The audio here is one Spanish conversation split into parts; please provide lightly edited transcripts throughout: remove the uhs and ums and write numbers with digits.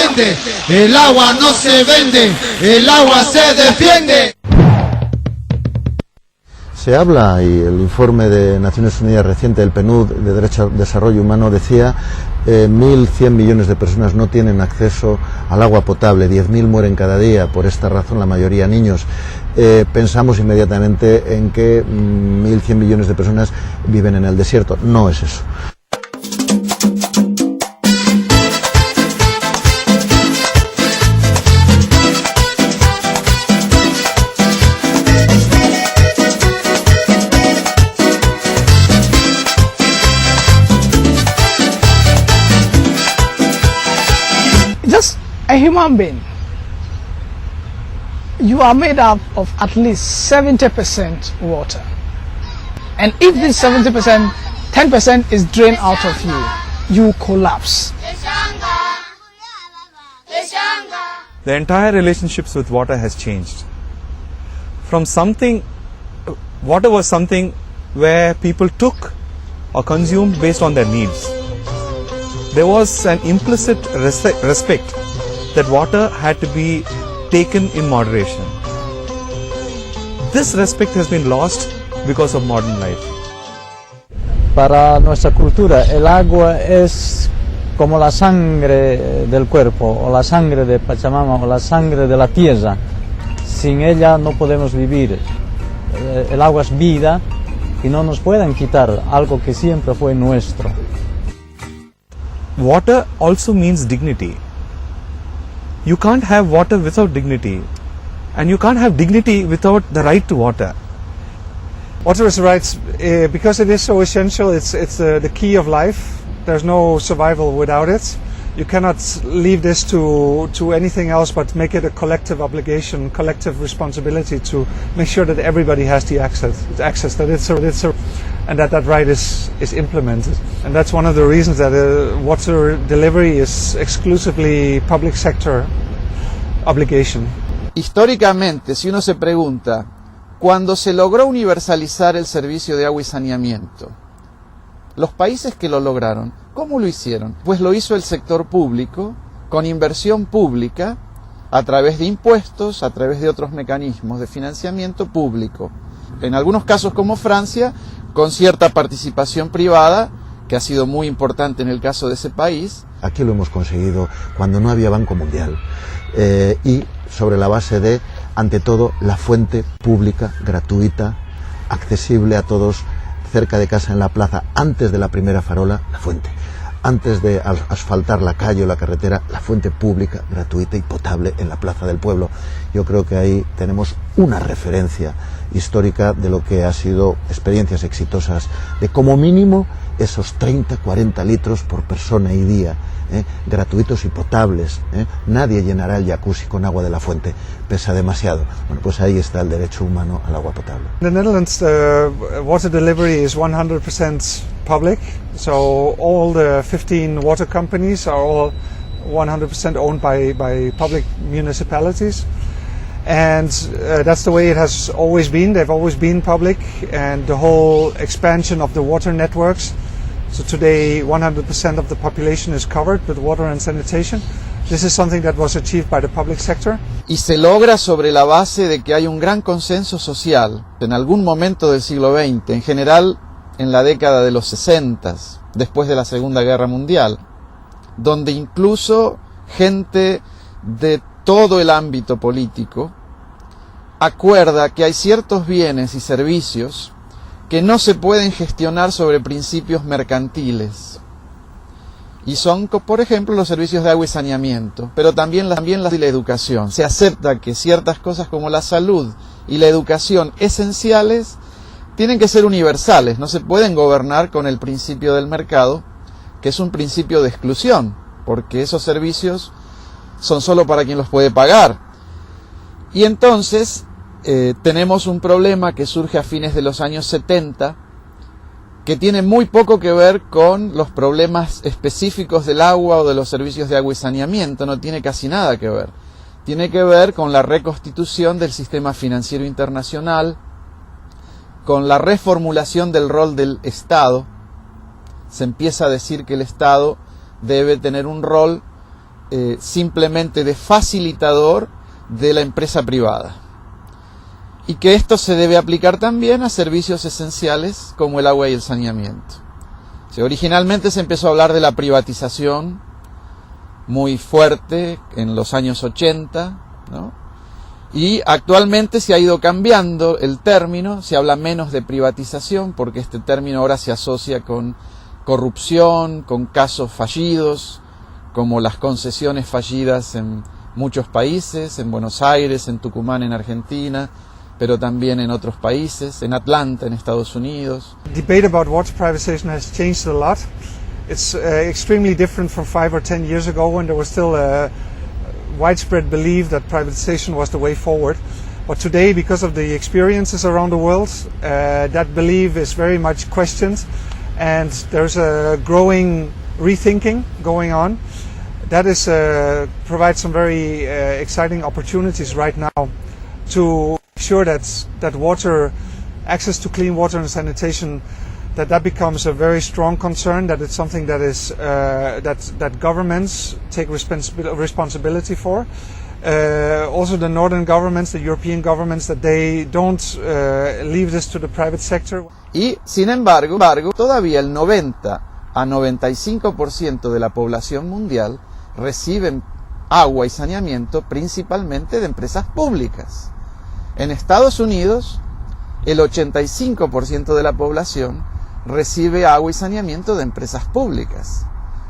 vende, el agua no se vende, el agua se defiende. Se habla, y el informe de Naciones Unidas reciente del PNUD de Derecho al Desarrollo Humano decía, 1.100 millones de personas no tienen acceso al agua potable, 10.000 mueren cada día, por esta razón la mayoría niños. Pensamos inmediatamente en que 1.100 millones de personas viven en el desierto. No es eso. Just a human being, you are made up of at least 70% water, and if this 70%, 10% is drained out of you, you collapse. The entire relationships with water has changed. From something, water was something where people took or consumed based on their needs. There was an implicit respect that water had to be taken in moderation. This respect has been lost because of modern life. Para nuestra cultura, el agua es como la sangre del cuerpo, o la sangre de Pachamama, o la sangre de la tierra. Sin ella no podemos vivir. El agua es vida y no nos pueden quitar algo que siempre fue nuestro. Water also means dignity. You can't have water without dignity, and you can't have dignity without the right to water. Water is rights because it is so essential. It's the key of life. There's no survival without it. You cannot leave this to anything else but make it a collective obligation, collective responsibility to make sure that everybody has the access that it's and that right is implemented. And that's one of the reasons that water delivery is exclusively public sector obligation. Históricamente, si uno se pregunta, cuando se logró universalizar el servicio de agua y saneamiento, los países que lo lograron, ¿cómo lo hicieron? Pues lo hizo el sector público, con inversión pública, a través de impuestos, a través de otros mecanismos de financiamiento público. En algunos casos, como Francia, con cierta participación privada, que ha sido muy importante en el caso de ese país. Aquí lo hemos conseguido cuando no había Banco Mundial, y sobre la base de, ante todo, la fuente pública, gratuita, accesible a todos, cerca de casa en la plaza, antes de la primera farola, la fuente. Antes de asfaltar la calle o la carretera, la fuente pública, gratuita y potable en la plaza del pueblo. Yo creo que ahí tenemos una referencia histórica de lo que ha sido experiencias exitosas, de como mínimo esos 30-40 litros por persona y día, gratuitos y potables. Nadie llenará el jacuzzi con agua de la fuente, pesa demasiado. Bueno, pues ahí está el derecho humano al agua potable. In the Netherlands, water delivery is 100% public, so all the 15 water companies are all 100% owned by public municipalities. And that's the way it has always been. They've always been public, and the whole expansion of the water networks. So today 100% of the population is covered with water and sanitation. This is something that was achieved by the public sector. Y se logra sobre la base de que hay un gran consenso social en algún momento del siglo XX, en general en la década de los 60, después de la Segunda Guerra Mundial, donde incluso gente de todo el ámbito político acuerda que hay ciertos bienes y servicios que no se pueden gestionar sobre principios mercantiles. Y son, por ejemplo, los servicios de agua y saneamiento, pero también la educación. Se acepta que ciertas cosas como la salud y la educación esenciales tienen que ser universales, no se pueden gobernar con el principio del mercado, que es un principio de exclusión, porque esos servicios son solo para quien los puede pagar. Y entonces tenemos un problema que surge a fines de los años 70, que tiene muy poco que ver con los problemas específicos del agua o de los servicios de agua y saneamiento, no tiene casi nada que ver. Tiene que ver con la reconstitución del sistema financiero internacional, con la reformulación del rol del Estado. Se empieza a decir que el Estado debe tener un rol simplemente de facilitador de la empresa privada. Y que esto se debe aplicar también a servicios esenciales como el agua y el saneamiento. Originalmente se empezó a hablar de la privatización muy fuerte en los años 80, ¿no? Y actualmente se ha ido cambiando el término, se habla menos de privatización porque este término ahora se asocia con corrupción, con casos fallidos, como las concesiones fallidas en muchos países, en Buenos Aires, en Tucumán, en Argentina, pero también en otros países, en Atlanta, en Estados Unidos. Debate about water privatization has changed a lot. It's extremely different from 5 or 10 years ago when there was still a widespread belief that privatization was the way forward. But today, because of the experiences around the world, that belief is very much questioned, and there's a growing rethinking going on. That is provides some very exciting opportunities right now to ensure that water, access to clean water and sanitation, that becomes a very strong concern, that it's something that is that governments take responsibility for. Also the northern governments, the European governments, that they don't leave this to the private sector. Y sin embargo, todavía el 90 a 95% de la población mundial reciben agua y saneamiento principalmente de empresas públicas. En Estados Unidos, el 85% de la población recibe agua y saneamiento de empresas públicas.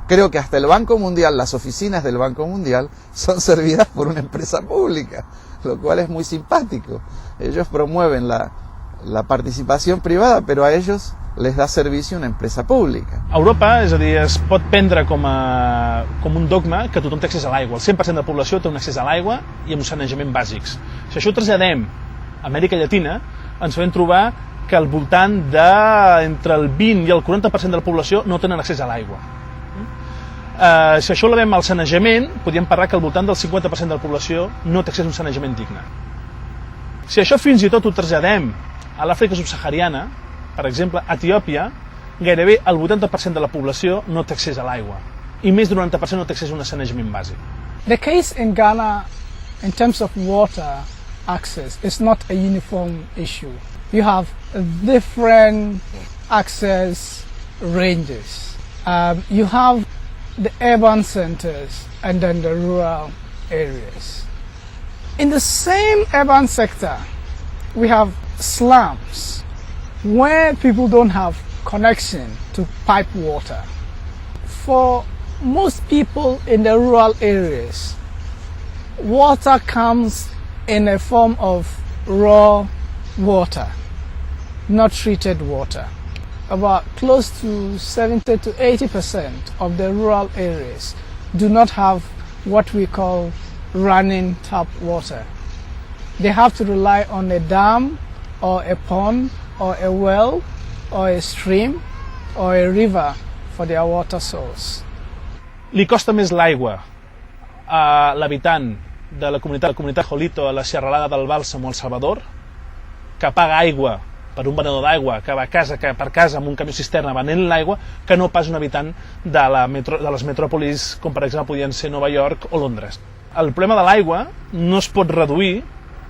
Creo que hasta el Banco Mundial, las oficinas del Banco Mundial, son servidas por una empresa pública, lo cual es muy simpático. Ellos promueven la participación privada, pero a ellos les da servicio una empresa pública. Europa, és a dir, es pot prendre com un dogma que tothom té accés a l'aigua. El 100% de la població té un accés a l'aigua i amb un sanejament bàsics. Si això ho traslladem a Amèrica Llatina, ens vam trobar que al voltant entre el 20 i el 40% de la població no tenen accés a l'aigua. Si això ho elevem al sanejament, podríem parlar que al voltant del 50% de la població no té accés a un sanejament digne. Si això fins i tot ho traslladem a l'Àfrica subsahariana, per exemple, a Etiòpia, gairebé el 80% de la població no té accés a l'aigua i més del 90% no té accés a un sanejament bàsic. The case in Ghana, in terms of water access, is not a uniform issue. You have different access ranges. You have the urban centers and then the rural areas. In the same urban sector, we have slums where people don't have connection to pipe water. For most people in the rural areas, water comes in a form of raw water, not treated water. About close to 70 to 80% of the rural areas do not have what we call running tap water. They have to rely on a dam or a pond or a well or a stream or a river for their water source. Li costa més l'aigua a l'habitant de la comunitat Jolito a la Serralada del Bàlsam o El Salvador, que paga aigua per un venedor d'aigua que va per casa amb un camió cisterna venent l'aigua, que no pas un habitant de les metròpolis com per exemple podien ser Nova York o Londres. El problema de l'aigua no es pot reduir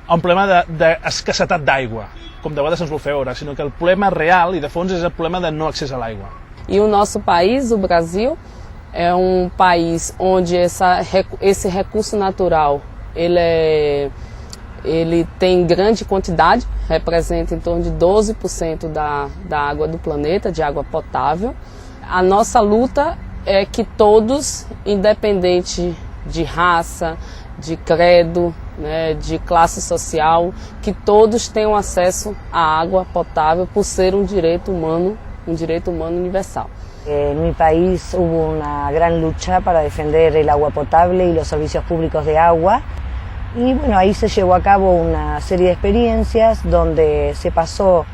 a un problema d'escassetat d'aigua, com de vegades ens vol fer veure, sinó que el problema real i de fons és el problema de no accés a l'aigua. E o nosso país, o Brasil, é país onde esse recurso natural ele tem grande quantidade, representa em torno de 12% da água do planeta, de água potável. A nossa luta é que todos, independente de raça, de credo, né, de classe social, que todos tenham acesso à água potável por ser um direito humano universal. En mi país hubo una gran lucha para defender el agua potable y los servicios públicos de agua. Y bueno, ahí se llevó a cabo una serie de experiencias donde se pasó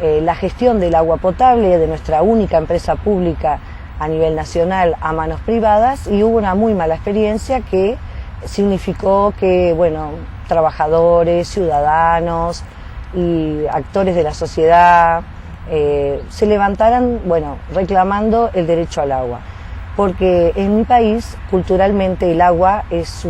la gestión del agua potable de nuestra única empresa pública a nivel nacional a manos privadas, y hubo una muy mala experiencia que significó que, bueno, trabajadores, ciudadanos y actores de la sociedad se levantaran, bueno, reclamando el derecho al agua. porque en mi país culturalmente el agua es